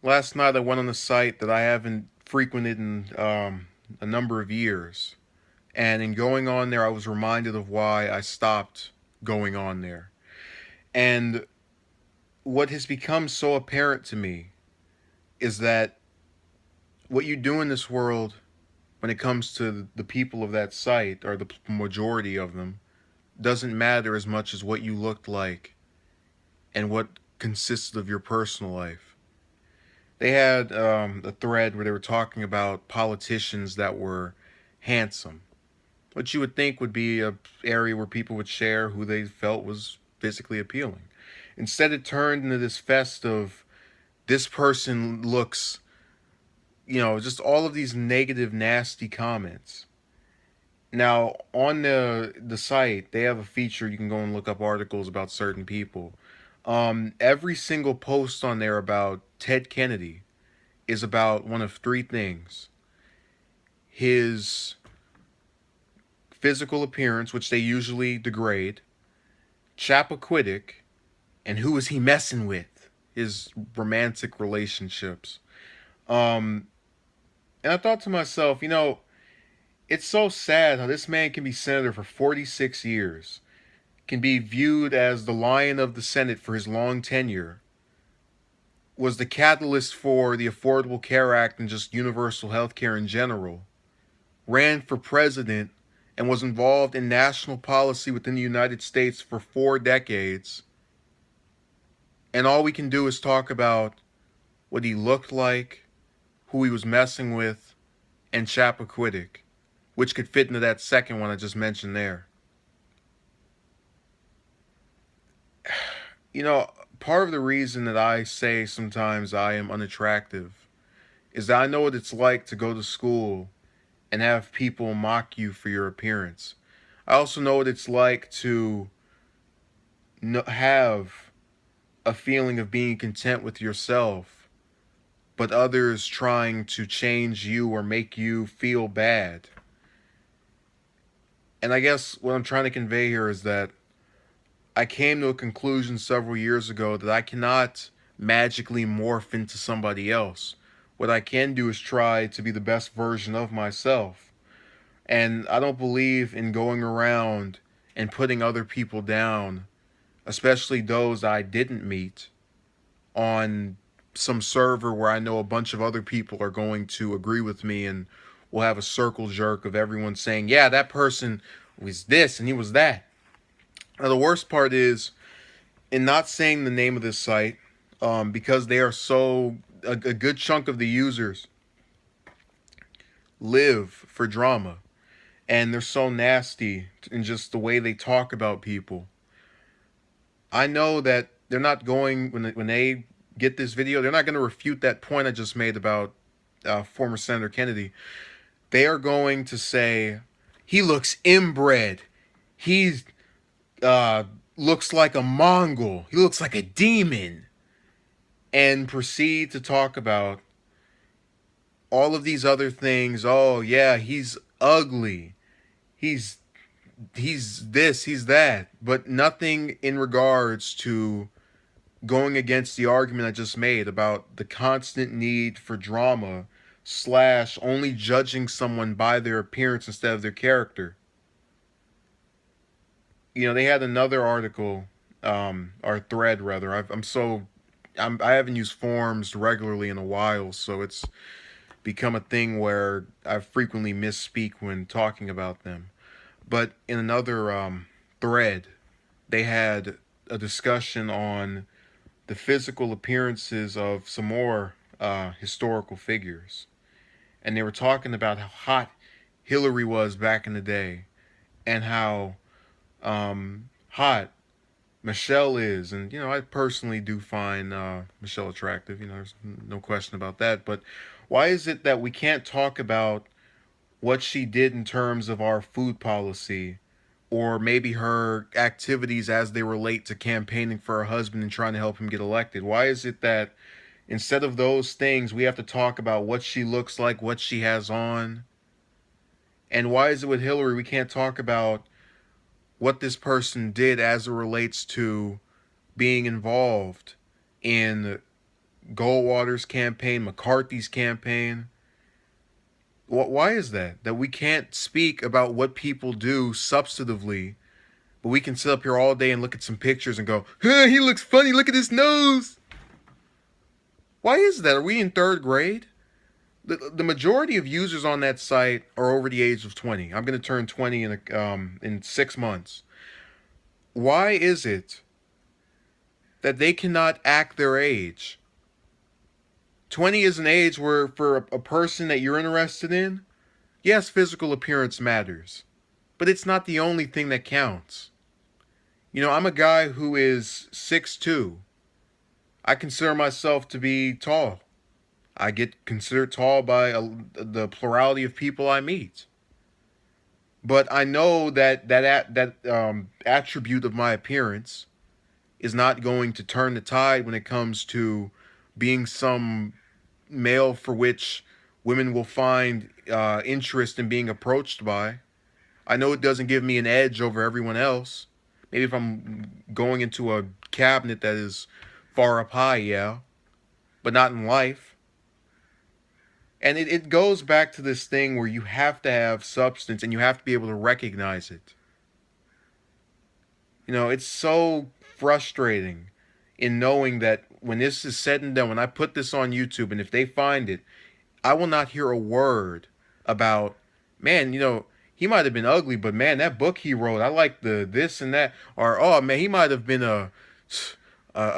Last night I went on a site that I haven't frequented in a number of years. And in going on there, I was reminded of why I stopped going on there. And what has become so apparent to me is that what you do in this world when it comes to the people of that site, or the majority of them, doesn't matter as much as what you looked like and what consisted of your personal life. They had a thread where they were talking about politicians that were handsome, what you would think would be a area where people would share who they felt was physically appealing. Instead, it turned into this fest of this person looks, just all of these negative, nasty comments. Now, on the site, they have a feature you can go and look up articles about certain people. Every single post on there about Ted Kennedy is about one of three things: his physical appearance, which they usually degrade, Chappaquiddick, and who is he messing with? His romantic relationships. Um, and I thought to myself, it's so sad how this man can be senator for 46 years, can be viewed as the lion of the Senate for his long tenure, was the catalyst for the Affordable Care Act and just universal health care in general, ran for president, and was involved in national policy within the United States for 4 decades. And all we can do is talk about what he looked like, who he was messing with, and Chappaquiddick, which could fit into that second one I just mentioned there. Part of the reason that I say sometimes I am unattractive is that I know what it's like to go to school and have people mock you for your appearance. I also know what it's like to have a feeling of being content with yourself, but others trying to change you or make you feel bad. And I guess what I'm trying to convey here is that I came to a conclusion several years ago that I cannot magically morph into somebody else. What I can do is try to be the best version of myself. And I don't believe in going around and putting other people down, especially those I didn't meet, on some server where I know a bunch of other people are going to agree with me, and we'll have a circle jerk of everyone saying, yeah, that person was this and he was that. Now, the worst part is in not saying the name of this site, because they are a good chunk of the users live for drama, and they're so nasty in just the way they talk about people. I know that they're not going, when they get this video, they're not going to refute that point I just made about former Senator Kennedy. They are going to say he looks inbred. He's uh, looks like a Mongol. He looks like a demon. And proceed to talk about all of these other things. Oh yeah, he's ugly. He's he's this, he's that, but nothing in regards to going against the argument I just made about the constant need for drama slash only judging someone by their appearance instead of their character. They had another article, or thread rather. I haven't used forums regularly in a while, so it's become a thing where I frequently misspeak when talking about them. But in another thread, they had a discussion on the physical appearances of some more historical figures. And they were talking about how hot Hillary was back in the day, and how hot Michelle is. And, I personally do find Michelle attractive. There's no question about that. But why is it that we can't talk about what she did in terms of our food policy, or maybe her activities as they relate to campaigning for her husband and trying to help him get elected? Why is it that instead of those things, we have to talk about what she looks like, what she has on? And why is it with Hillary we can't talk about what this person did as it relates to being involved in Goldwater's campaign, McCarthy's campaign. Why is that? That we can't speak about what people do substantively, but we can sit up here all day and look at some pictures and go, huh, he looks funny, look at his nose. Why is that? Are we in third grade? The majority of users on that site are over the age of 20. I'm going to turn 20 in 6 months. Why is it that they cannot act their age? 20 is an age where, for a person that you're interested in, yes, physical appearance matters, but it's not the only thing that counts. You know, I'm a guy who is 6'2". I consider myself to be tall. I get considered tall by the plurality of people I meet. But I know that attribute of my appearance is not going to turn the tide when it comes to being some male for which women will find interest in being approached by. I know it doesn't give me an edge over everyone else. Maybe if I'm going into a cabinet that is far up high, yeah, but not in life. And it goes back to this thing where you have to have substance and you have to be able to recognize it. You know, it's so frustrating in knowing that when this is said and done, when I put this on YouTube and if they find it, I will not hear a word about, man, you know, he might have been ugly, but man, that book he wrote, I like the this and that. Or, oh man, he might have been a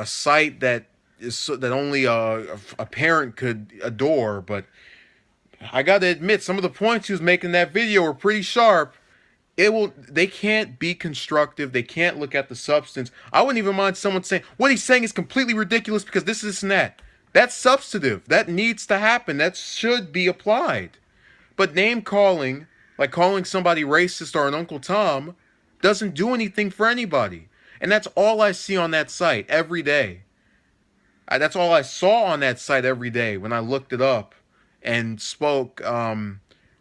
sight that is that only a parent could adore. But I got to admit, some of the points he was making in that video were pretty sharp. They can't be constructive. They can't look at the substance. I wouldn't even mind someone saying what he's saying is completely ridiculous because this and that. That's substantive. That needs to happen. That should be applied. But name calling, like calling somebody racist or an Uncle Tom, doesn't do anything for anybody. And that's all I see on that site every day. That's all I saw on that site every day when I looked it up and spoke on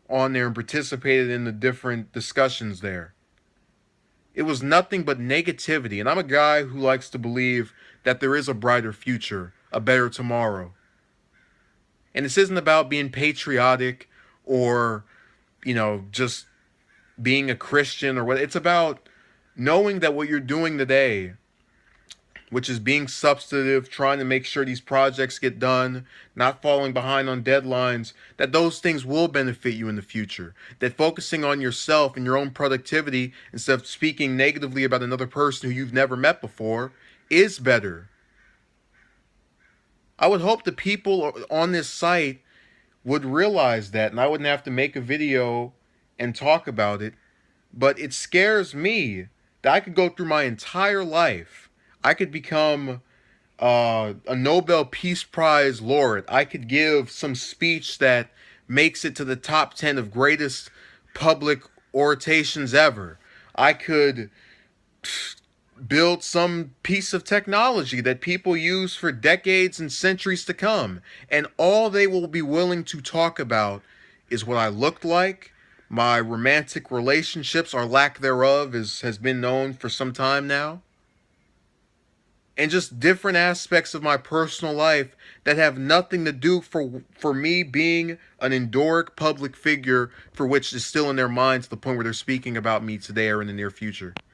there and participated in the different discussions there. It was nothing but negativity. And I'm a guy who likes to believe that there is a brighter future, a better tomorrow. And this isn't about being patriotic or, you know, just being a Christian or what. It's about knowing that what you're doing today, which is being substantive, trying to make sure these projects get done, not falling behind on deadlines, that those things will benefit you in the future. That focusing on yourself and your own productivity instead of speaking negatively about another person who you've never met before is better. I would hope the people on this site would realize that, and I wouldn't have to make a video and talk about it. But it scares me that I could go through my entire life. I could become a Nobel Peace Prize laureate. I could give some speech that makes it to the top 10 of greatest public orations ever. I could build some piece of technology that people use for decades and centuries to come. And all they will be willing to talk about is what I looked like, my romantic relationships or lack thereof has been known for some time now, and just different aspects of my personal life that have nothing to do for me being an endoric public figure for which is still in their minds to the point where they're speaking about me today or in the near future.